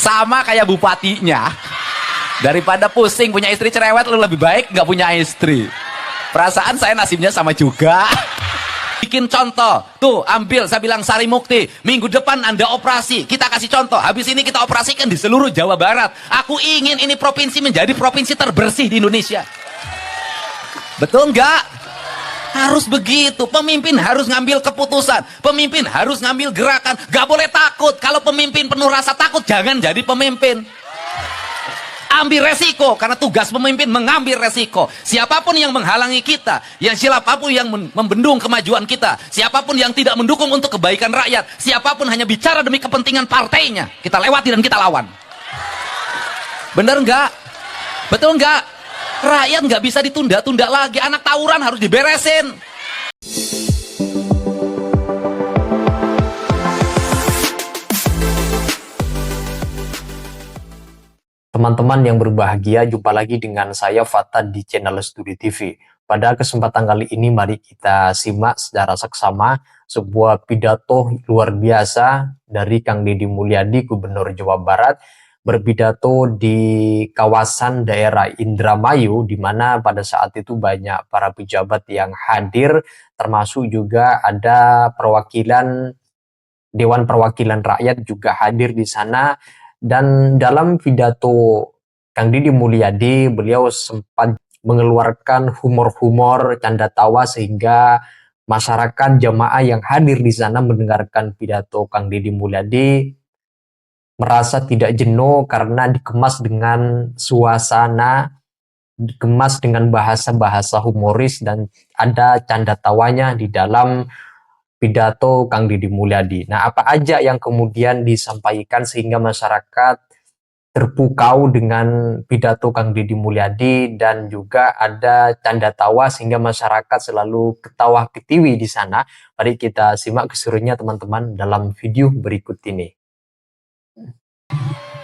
Sama kayak bupatinya. Daripada pusing punya istri cerewet, lu lebih baik nggak punya istri. Perasaan saya nasibnya sama juga. Bikin contoh, tuh ambil, saya bilang Sari Mukti, minggu depan Anda operasi, kita kasih contoh, habis ini kita operasikan di seluruh Jawa Barat. Aku ingin ini provinsi menjadi provinsi terbersih di Indonesia. Betul nggak? Harus begitu, pemimpin harus ngambil keputusan, pemimpin harus ngambil gerakan, nggak boleh takut. Kalau pemimpin penuh rasa takut, jangan jadi pemimpin. Ambil resiko, karena tugas pemimpin mengambil resiko. Siapapun yang menghalangi kita, siapapun yang membendung kemajuan kita, siapapun yang tidak mendukung untuk kebaikan rakyat, siapapun hanya bicara demi kepentingan partainya, kita lewati dan kita lawan. Bener nggak? Betul nggak? Rakyat nggak bisa ditunda-tunda lagi, anak tawuran harus diberesin. Teman-teman yang berbahagia, jumpa lagi dengan saya Fatah di channel Studi TV. Pada kesempatan kali ini mari kita simak secara seksama sebuah pidato luar biasa dari Kang Deddy Mulyadi, Gubernur Jawa Barat, berpidato di kawasan daerah Indramayu, di mana pada saat itu banyak para pejabat yang hadir, termasuk juga ada perwakilan Dewan Perwakilan Rakyat juga hadir di sana. Dan dalam pidato Kang Deddy Mulyadi, beliau sempat mengeluarkan humor-humor, canda tawa, sehingga masyarakat jamaah yang hadir di sana mendengarkan pidato Kang Deddy Mulyadi merasa tidak jenuh karena dikemas dengan suasana, dikemas dengan bahasa-bahasa humoris, dan ada canda tawanya di dalam pidato Kang Deddy Mulyadi. Nah, apa aja yang kemudian disampaikan sehingga masyarakat terpukau dengan pidato Kang Deddy Mulyadi, dan juga ada canda tawa sehingga masyarakat selalu ketawa ketiwi di sana. Mari kita simak keseruannya teman-teman dalam video berikut ini.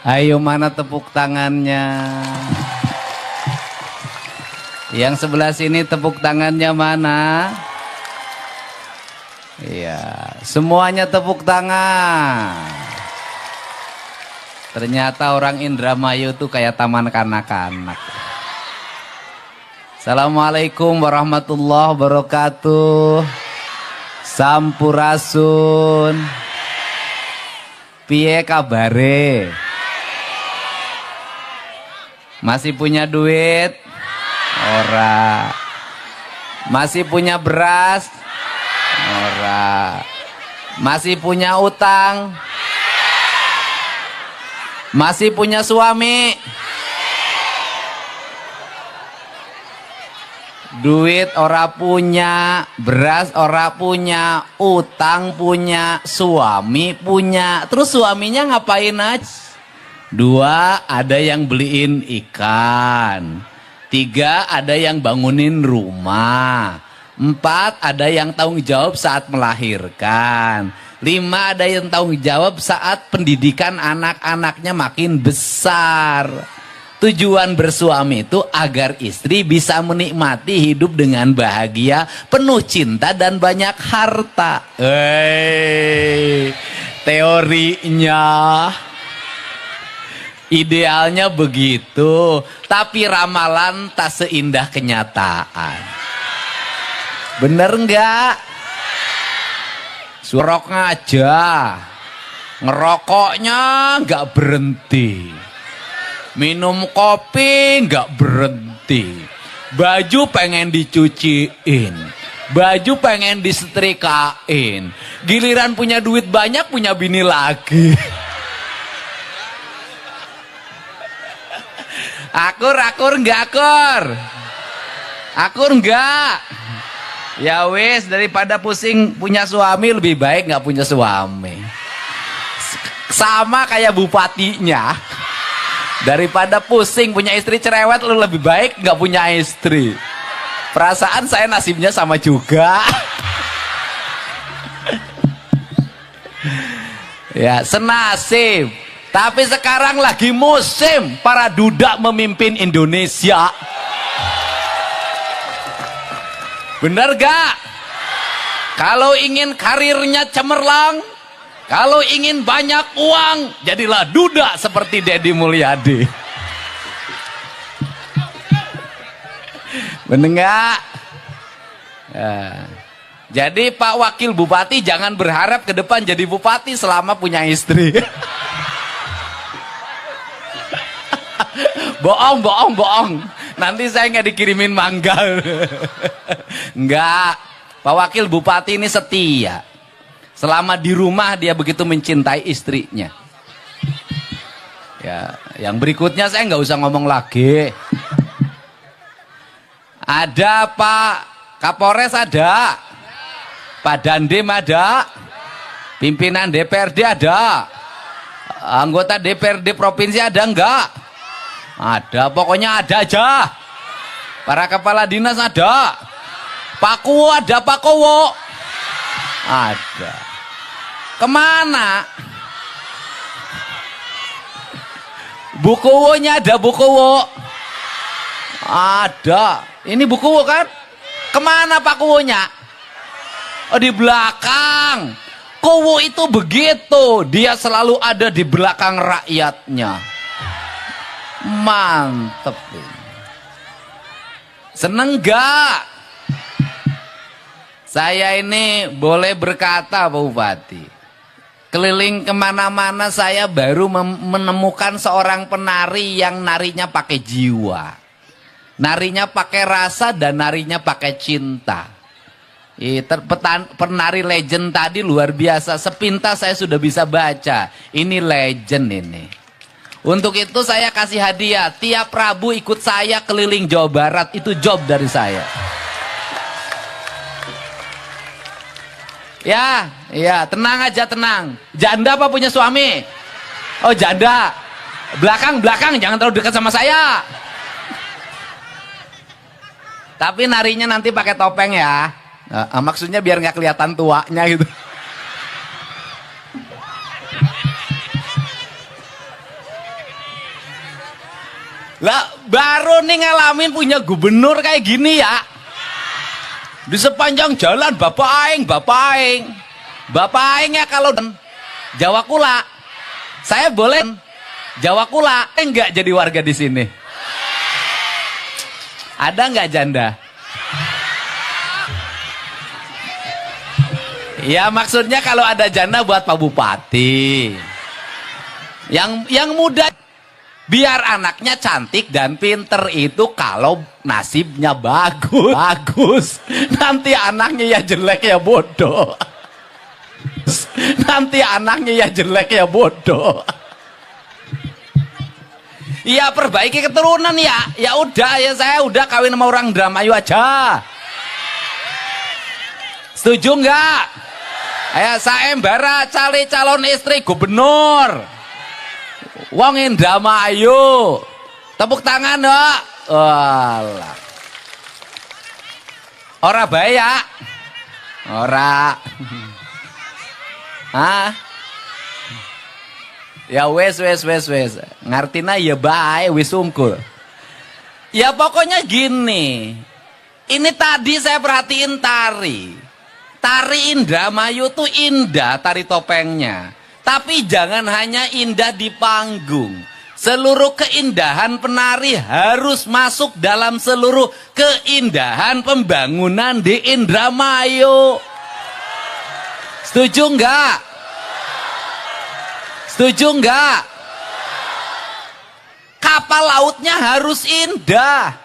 Ayo, mana tepuk tangannya? Yang sebelah sini tepuk tangannya mana? Iya, semuanya tepuk tangan. Ternyata orang Indramayu tuh kayak taman kanak-kanak. Assalamualaikum warahmatullahi wabarakatuh. Sampurasun. Piye kabare? Masih punya duit? Ora. Masih punya beras? Ora. Masih punya utang? Masih punya suami? Duit ora punya, beras ora punya, utang punya, suami punya. Terus suaminya ngapain aja? 2, ada yang beliin ikan. 3, ada yang bangunin rumah. 4, ada yang tanggung jawab saat melahirkan. 5, ada yang tanggung jawab saat pendidikan anak-anaknya makin besar. Tujuan bersuami itu agar istri bisa menikmati hidup dengan bahagia, penuh cinta dan banyak harta. Teorinya, idealnya begitu, tapi ramalan tak seindah kenyataan. Bener nggak? Suroknya aja, ngerokoknya nggak berhenti, minum kopi nggak berhenti, baju pengen dicuciin, baju pengen disetrikain, giliran punya duit banyak punya bini lagi. Akur nggak akur? Akur nggak? Ya wis, daripada pusing punya suami, lebih baik nggak punya suami. Sama kayak bupatinya. Daripada pusing punya istri cerewet, lu lebih baik nggak punya istri. Perasaan saya nasibnya sama juga. Ya, senasib. Tapi sekarang lagi musim para duda memimpin Indonesia. Bener gak? Kalau ingin karirnya cemerlang, Kalau ingin banyak uang, jadilah duda seperti Deddy Mulyadi. Bener nggak? Ya. Jadi Pak Wakil Bupati jangan berharap ke depan jadi bupati selama punya istri. Bohong, bohong, bohong. Nanti saya nggak dikirimin mangga. Enggak. Pak Wakil Bupati ini setia. Selama di rumah dia begitu mencintai istrinya. Ya, yang berikutnya saya nggak usah ngomong lagi. Ada Pak Kapolres ada, Pak Dandim ada, pimpinan DPRD ada, anggota DPRD provinsi ada enggak? Ada, pokoknya ada aja. Para kepala dinas ada, Pak Kuwo ada, Pak Kuwo ada. Kemana? Bu Kuwonya ada, Bu Kuwo ada. Ini Bu Kuwo kan? Kemana Pak Kuwonya? Oh, di belakang. Kuwo itu begitu, dia selalu ada di belakang rakyatnya. Mantep. Seneng gak? Saya ini boleh berkata Pak Bupati, keliling kemana-mana saya baru menemukan seorang penari yang narinya pakai jiwa, narinya pakai rasa, dan narinya pakai cinta. Penari legend tadi luar biasa, sepintas saya sudah bisa baca. Ini legend ini. Untuk itu saya kasih hadiah, tiap Rabu ikut saya keliling Jawa Barat, itu job dari saya. Ya, ya, tenang aja, tenang. Janda apa punya suami? Oh, janda. Belakang, jangan terlalu dekat sama saya. Tapi narinya nanti pakai topeng ya. Maksudnya biar nggak kelihatan tuanya gitu. Lah, baru nih ngalamin punya gubernur kayak gini ya. Di sepanjang jalan Bapak Aing. Bapak Aing ya kalau Jawa Kula. Saya boleh Jawa Kula, enggak jadi warga di sini. Ada nggak janda? Ya maksudnya kalau ada janda buat Pak Bupati. Yang muda biar anaknya cantik dan pinter itu kalau nasibnya bagus. Nanti anaknya ya jelek ya bodoh. Nanti anaknya ya jelek ya bodoh. Iya, perbaiki keturunan ya. Ya udah, ya saya udah kawin sama orang Indramayu aja. Setuju nggak? Ayo saembara cari calon istri gubernur. Wong Indramayu. Tepuk tangan, Dok. Walah. Ora bae ya. Ora. Hah? Ya wes. Ngartina ya bae wis sungkul. Ya pokoknya gini. Ini tadi saya perhatiin tari. Tari Indramayu tuh indah tari topengnya. Tapi jangan hanya indah di panggung. Seluruh keindahan penari harus masuk dalam seluruh keindahan pembangunan di Indramayu. Setuju nggak? Setuju nggak? Kapal lautnya harus indah.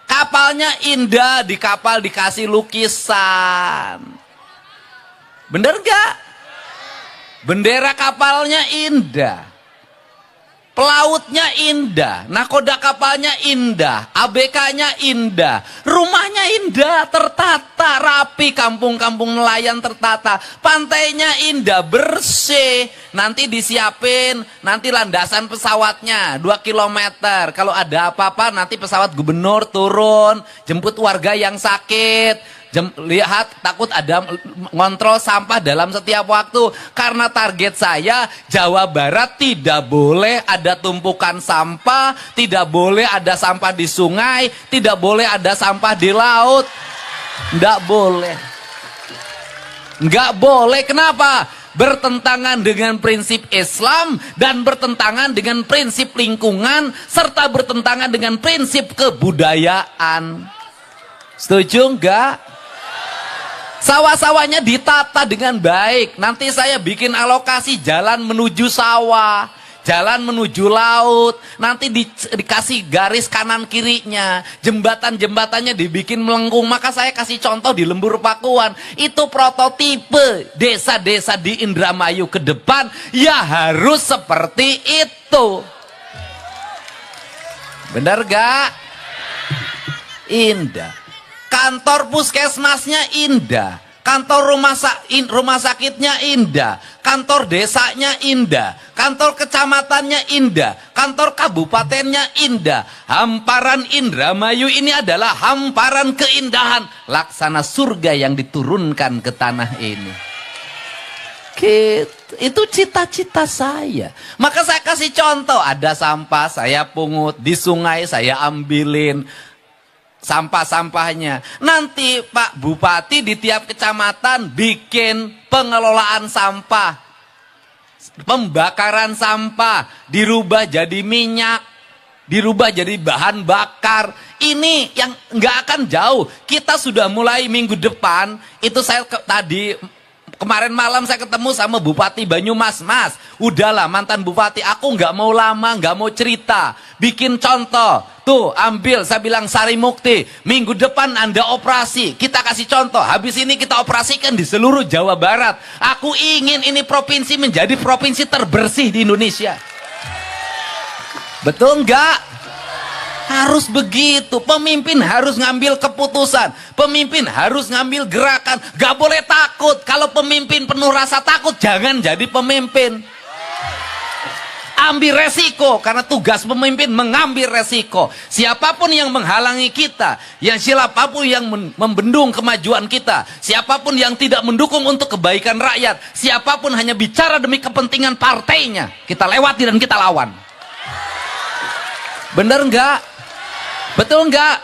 Kapalnya indah, di kapal dikasih lukisan. Bener nggak? Bendera kapalnya indah. Pelautnya indah, nakoda kapalnya indah, ABK-nya indah, rumahnya indah, tertata, rapi, kampung-kampung nelayan tertata, pantainya indah, bersih, nanti disiapin, nanti landasan pesawatnya 2 kilometer, kalau ada apa-apa nanti pesawat gubernur turun, jemput warga yang sakit, lihat takut ada ngontrol sampah dalam setiap waktu. Karena target saya Jawa Barat tidak boleh ada tumpukan sampah, tidak boleh ada sampah di sungai, tidak boleh ada sampah di laut. Nggak boleh. Nggak boleh, kenapa? bertentangan dengan prinsip Islam dan bertentangan dengan prinsip lingkungan serta bertentangan dengan prinsip kebudayaan. Setuju enggak? Sawah-sawahnya ditata dengan baik. Nanti saya bikin alokasi jalan menuju sawah, jalan menuju laut. Nanti dikasih garis kanan kirinya. Jembatan-jembatannya dibikin melengkung. Maka saya kasih contoh di Lembur Pakuan. Itu prototipe desa-desa di Indramayu ke depan. Ya harus seperti itu. Benar gak? Indah. Kantor puskesmasnya indah, kantor rumah sakitnya indah, kantor desanya indah, kantor kecamatannya indah, kantor kabupatennya indah. Hamparan Indramayu ini adalah hamparan keindahan, laksana surga yang diturunkan ke tanah ini. Itu cita-cita saya. Maka saya kasih contoh, ada sampah saya pungut, di sungai saya ambilin sampah-sampahnya. Nanti Pak Bupati di tiap kecamatan bikin pengelolaan sampah, pembakaran sampah, dirubah jadi minyak, dirubah jadi bahan bakar. Ini yang nggak akan jauh. Kita sudah mulai minggu depan. Itu saya kemarin malam saya ketemu sama Bupati Banyumas. Mas, udahlah mantan Bupati, aku nggak mau lama, nggak mau cerita. Bikin contoh. Tuh, ambil, saya bilang Sari Mukti. Minggu depan Anda operasi. Kita kasih contoh. Habis ini kita operasikan di seluruh Jawa Barat. Aku ingin ini provinsi menjadi provinsi terbersih di Indonesia. Betul nggak? Harus begitu. Pemimpin harus ngambil keputusan. Pemimpin harus ngambil gerakan. Gak boleh takut. Kalau pemimpin penuh rasa takut, jangan jadi pemimpin. Ambil resiko. Karena tugas pemimpin mengambil resiko. Siapapun yang menghalangi kita, siapapun yang membendung kemajuan kita, siapapun yang tidak mendukung untuk kebaikan rakyat, siapapun hanya bicara demi kepentingan partainya, kita lewati dan kita lawan. Bener nggak? Betul nggak?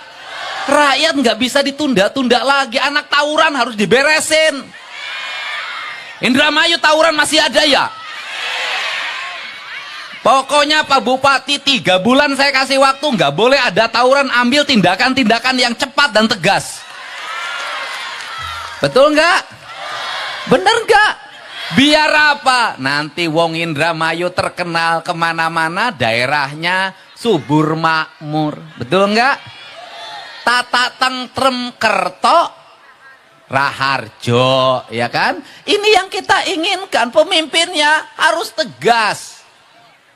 Rakyat nggak bisa ditunda-tunda lagi. Anak tawuran harus diberesin. Indramayu tawuran masih ada ya? Pokoknya Pak Bupati 3 bulan saya kasih waktu. Nggak boleh ada tawuran. Ambil tindakan-tindakan yang cepat dan tegas. Betul nggak? Bener nggak? Biar apa? Nanti wong Indramayu terkenal kemana-mana, daerahnya subur makmur. Betul enggak? Tata Tentrem Kerto Raharjo, ya kan? Ini yang kita inginkan. Pemimpinnya harus tegas.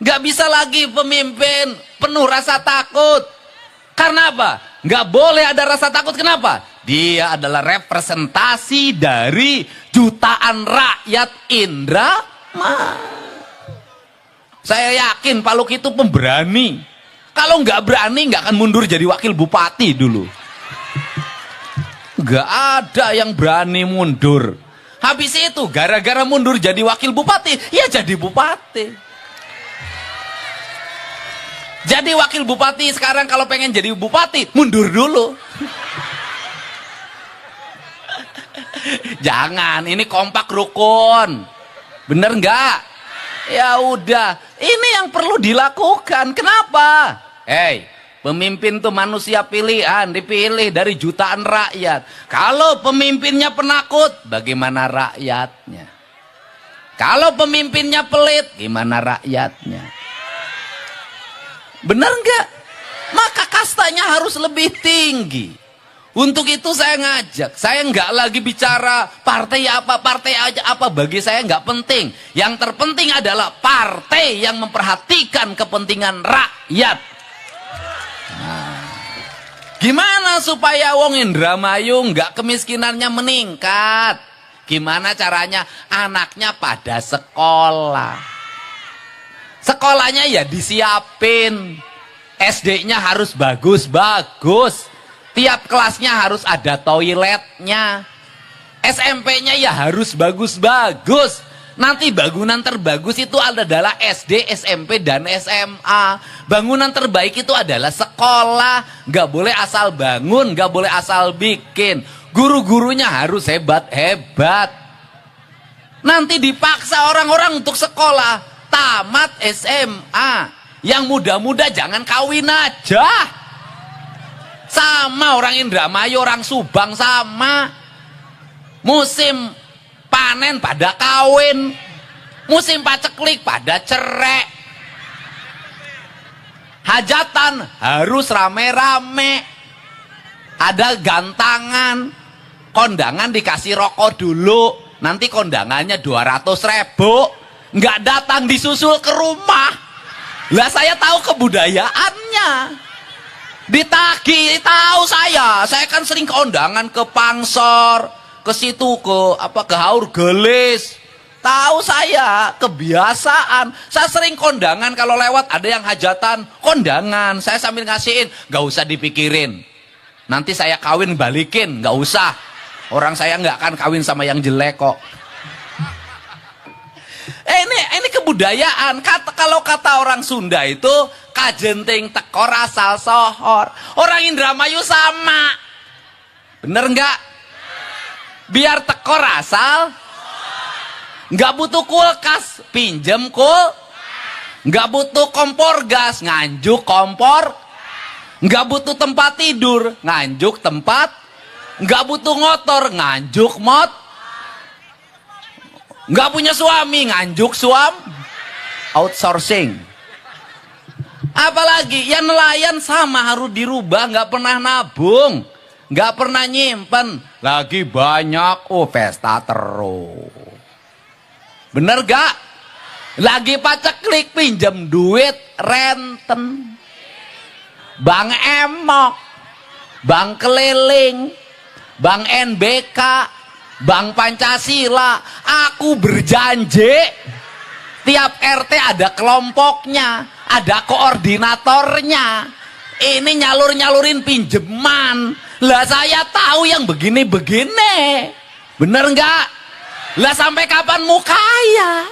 Nggak bisa lagi pemimpin penuh rasa takut. Karena apa? Nggak boleh ada rasa takut. Kenapa? Dia adalah representasi dari jutaan rakyat Indramayu. Saya yakin Pak Luki itu pemberani. Kalau nggak berani nggak akan mundur jadi wakil bupati dulu. Nggak ada yang berani mundur. Habis itu gara-gara mundur jadi wakil bupati, ya jadi bupati. Jadi wakil bupati sekarang kalau pengen jadi bupati, mundur dulu. Jangan, ini kompak rukun. Bener nggak? Ya udah, ini yang perlu dilakukan. Kenapa? Pemimpin tuh manusia pilihan, dipilih dari jutaan rakyat. Kalau pemimpinnya penakut, bagaimana rakyatnya? Kalau pemimpinnya pelit, gimana rakyatnya? Benar nggak? Maka kastanya harus lebih tinggi. Untuk itu saya ngajak, saya nggak lagi bicara partai aja apa, bagi saya nggak penting. Yang terpenting adalah partai yang memperhatikan kepentingan rakyat. Nah, gimana supaya wong Indramayu nggak kemiskinannya meningkat? Gimana caranya? Anaknya pada sekolah. Sekolahnya ya disiapin. SD-nya harus bagus-bagus. Tiap kelasnya harus ada toiletnya. SMP-nya ya harus bagus-bagus. Nanti bangunan terbagus itu adalah SD, SMP, dan SMA. Bangunan terbaik itu adalah sekolah. Nggak boleh asal bangun, nggak boleh asal bikin. Guru-gurunya harus hebat-hebat. Nanti dipaksa orang-orang untuk sekolah, tamat SMA. Yang muda-muda jangan kawin aja. Sama orang Indramayu, orang Subang sama. Musim panen pada kawin. Musim paceklik pada cerai. Hajatan harus rame-rame. Ada gantangan. Kondangan dikasih rokok dulu. Nanti kondangannya 200.000. Nggak datang disusul ke rumah. Lah saya tahu kebudayaannya. Ditagih, tahu saya. Saya kan sering kondangan ke Pangsor, ke situ ke Haur Gelis. Tahu saya, kebiasaan. Saya sering kondangan kalau lewat ada yang hajatan, kondangan. Saya sambil ngasihin, nggak usah dipikirin. Nanti saya kawin balikin, nggak usah. Orang saya nggak akan kawin sama yang jelek kok. Ini kebudayaan. Kalau kata orang Sunda itu kajenting tekor asal sohor. Orang Indramayu sama. Bener nggak? Biar tekor asal. Nggak butuh kulkas, pinjem nggak butuh kompor gas, nganjuk kompor. Nggak butuh tempat tidur, nganjuk tempat. Nggak butuh motor, nganjuk nggak punya suami, nganjuk outsourcing. Apalagi yang nelayan sama harus dirubah, nggak pernah nabung, nggak pernah nyimpen. Lagi banyak, pesta terus. Bener gak? Lagi paceklik pinjam duit renten. Bank Emok, Bank Keliling, Bank NBK, Bank Pancasila. Aku berjanji tiap RT ada kelompoknya, ada koordinatornya. Ini nyalur-nyalurin pinjeman. Lah saya tahu yang begini-begini. Bener nggak? Lah sampai kapan mau kaya?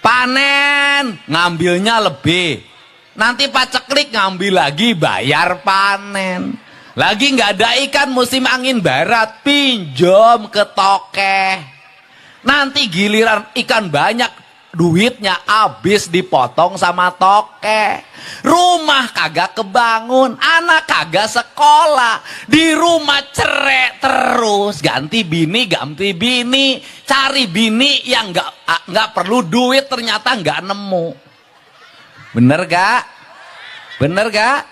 Panen ngambilnya lebih. Nanti paceklik ngambil lagi, bayar panen. Lagi nggak ada ikan musim angin barat, pinjam ke tokeh. Nanti giliran ikan banyak, duitnya habis dipotong sama tokeh. Rumah kagak kebangun, anak kagak sekolah. Di rumah cerai terus, ganti bini, cari bini yang nggak perlu duit, ternyata nggak nemu. Bener gak? Bener gak?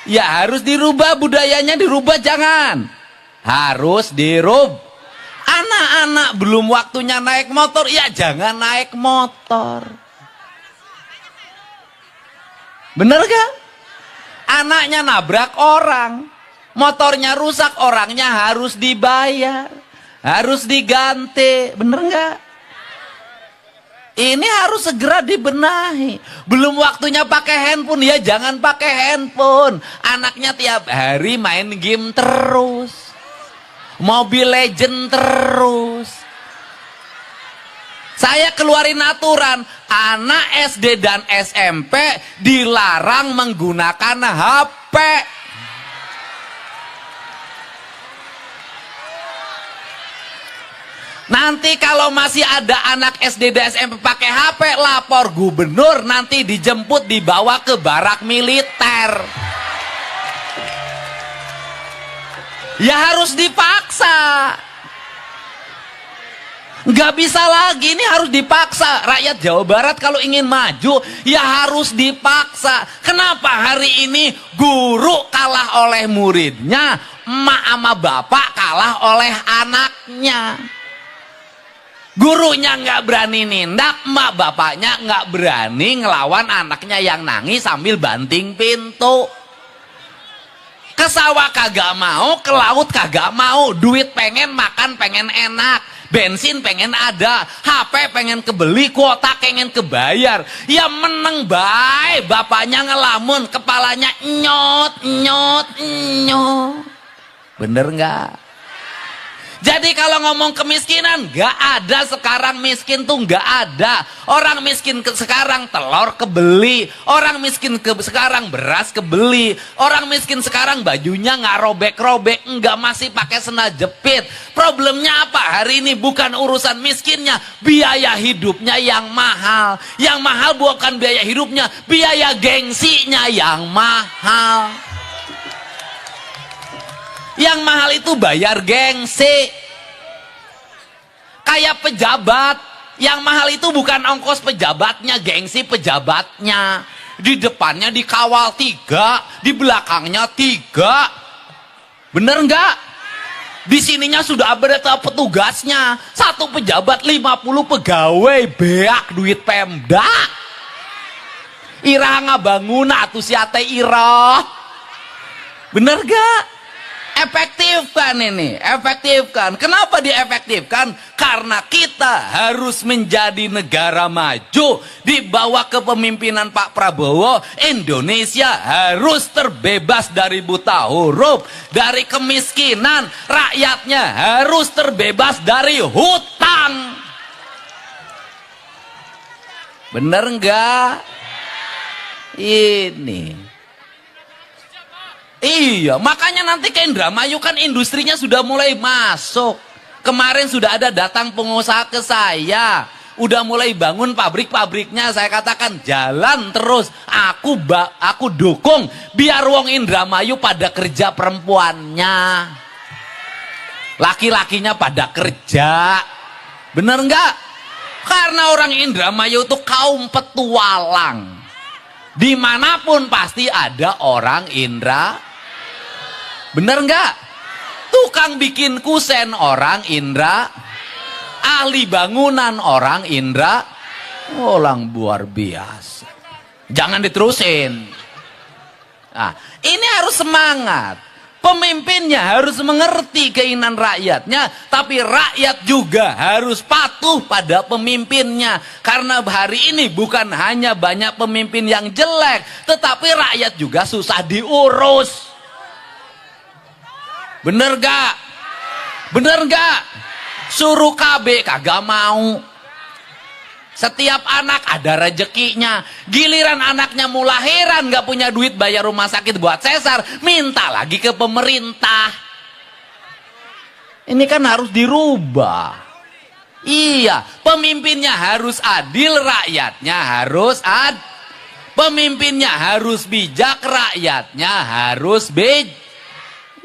Ya harus dirubah, budayanya dirubah, jangan. Harus dirubah. Anak-anak belum waktunya naik motor, ya jangan naik motor. Bener gak? Anaknya nabrak orang, motornya rusak, orangnya harus dibayar, harus diganti. Bener gak? Ini harus segera dibenahi. Belum waktunya pakai handphone, ya jangan pakai handphone. Anaknya tiap hari main game terus. Mobile Legend terus. Saya keluarin aturan, anak SD dan SMP dilarang menggunakan HP. Nanti kalau masih ada anak SD dan SMP pakai HP, lapor gubernur, nanti dijemput dibawa ke barak militer. Ya harus dipaksa. Nggak bisa lagi, ini harus dipaksa. Rakyat Jawa Barat kalau ingin maju, ya harus dipaksa. Kenapa hari ini guru kalah oleh muridnya, emak sama bapak kalah oleh anaknya? Gurunya nggak berani nindak, emak bapaknya nggak berani ngelawan anaknya yang nangis sambil banting pintu. Ke sawah kagak mau, ke laut kagak mau, duit pengen, makan pengen enak, bensin pengen ada, HP pengen kebeli, kuota pengen kebayar. Ya meneng bae, bapaknya ngelamun, kepalanya nyot. Bener nggak? Jadi kalau ngomong kemiskinan, gak ada sekarang miskin tuh gak ada. Orang miskin sekarang telur kebeli, orang miskin sekarang beras kebeli, orang miskin sekarang bajunya gak robek-robek, enggak masih pakai sendal jepit. Problemnya apa? Hari ini bukan urusan miskinnya, biaya hidupnya yang mahal. Yang mahal bukan biaya hidupnya, biaya gengsinya yang mahal. Yang mahal itu bayar gengsi. Kayak pejabat, yang mahal itu bukan ongkos pejabatnya, gengsi pejabatnya. Di depannya dikawal 3, di belakangnya 3. Bener nggak? Di sininya sudah ada petugasnya. Satu pejabat 50 pegawai, beak duit Pemda. Ira ngabangun atuh siate ira. Bener gak? Efektifkan ini, efektifkan. Kenapa diefektifkan? Karena kita harus menjadi negara maju. Di bawah kepemimpinan Pak Prabowo, Indonesia harus terbebas dari buta huruf, dari kemiskinan. Rakyatnya harus terbebas dari hutang. Bener enggak? Ini. Iya, makanya nanti ke Indramayu kan industrinya sudah mulai masuk. Kemarin sudah ada datang pengusaha ke saya, udah mulai bangun pabrik-pabriknya. Saya katakan jalan terus. Aku dukung biar wong Indramayu pada kerja perempuannya, laki-lakinya pada kerja. Bener nggak? Karena orang Indramayu itu kaum petualang. Dimanapun pasti ada orang Indra. Bener nggak? Tukang bikin kusen orang Indra, ahli bangunan orang Indra. Orang luar biasa. Jangan diterusin. Nah, ini harus semangat. Pemimpinnya harus mengerti keinginan rakyatnya, tapi rakyat juga harus patuh pada pemimpinnya. Karena hari ini bukan hanya banyak pemimpin yang jelek, tetapi rakyat juga susah diurus. Bener gak? Bener gak? Suruh KB kagak mau. Setiap anak ada rezekinya. Giliran anaknya mau lahiran gak punya duit bayar rumah sakit buat sesar, minta lagi ke pemerintah. Ini kan harus dirubah. Iya, pemimpinnya harus adil, rakyatnya harus pemimpinnya harus bijak, rakyatnya harus bijak.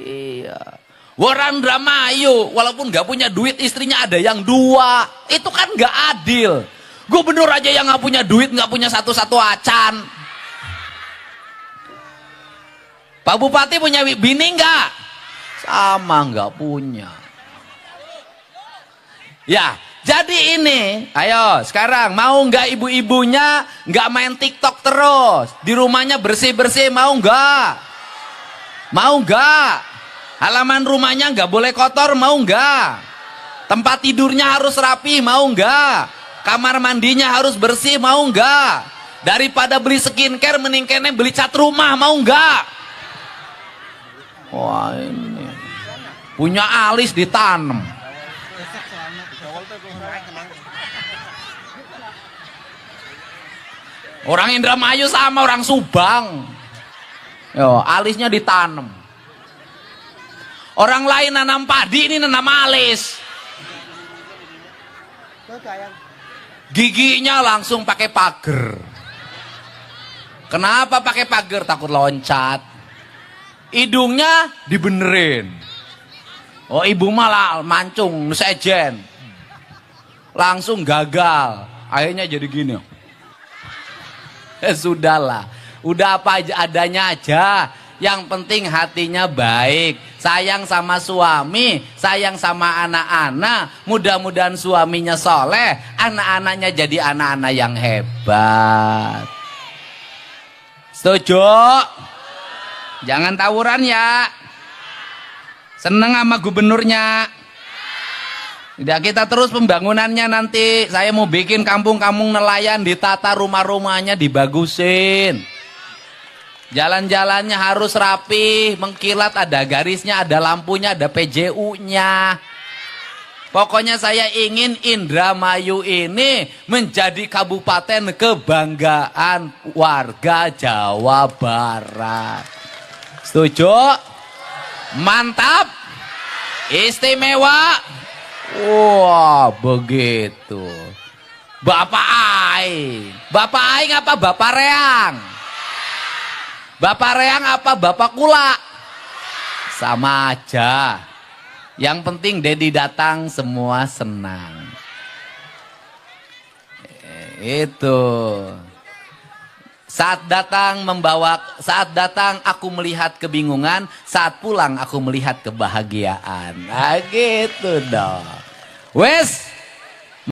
Iya. Orang Indramayu walaupun gak punya duit, istrinya ada yang 2. Itu kan gak adil. Gubernur aja yang gak punya duit, gak punya satu-satu acan. Pak Bupati punya bini gak? Sama gak punya. Ya, jadi ini, ayo sekarang mau gak ibu-ibunya gak main TikTok terus, di rumahnya bersih-bersih, mau gak? Mau gak? Halaman rumahnya gak boleh kotor, mau gak? Tempat tidurnya harus rapi, mau gak? Kamar mandinya harus bersih, mau gak? Daripada beli skincare, mending kene beli cat rumah, mau gak? Wah ini punya alis ditanam. Orang Indramayu sama orang Subang. Yo, alisnya ditanam. Orang lain nanam padi, ini nanam alis. Giginya langsung pakai pagar. Kenapa pakai pagar? Takut loncat. Hidungnya dibenerin. Oh, ibu malah mancung, sejen. Langsung gagal. Akhirnya jadi gini. Sudahlah. Udah apa aja adanya aja. Yang penting hatinya baik. Sayang sama suami, sayang sama anak-anak. Mudah-mudahan suaminya soleh, anak-anaknya jadi anak-anak yang hebat. Setuju? Jangan tawuran ya. Seneng sama gubernurnya. Udah kita terus pembangunannya nanti. Saya mau bikin kampung-kampung nelayan, ditata rumah-rumahnya, dibagusin. Jalan-jalannya harus rapi, mengkilat, ada garisnya, ada lampunya, ada PJU-nya. Pokoknya saya ingin Indramayu ini menjadi kabupaten kebanggaan warga Jawa Barat. Setuju? Mantap? Istimewa? Wah, begitu. Bapak Aing. Bapak Aing apa Bapak Reang? Bapak Reang apa Bapak Kula? Sama aja. Yang penting Dedi datang semua senang. Itu. Saat datang aku melihat kebingungan, saat pulang aku melihat kebahagiaan. Nah gitu dong. Wes,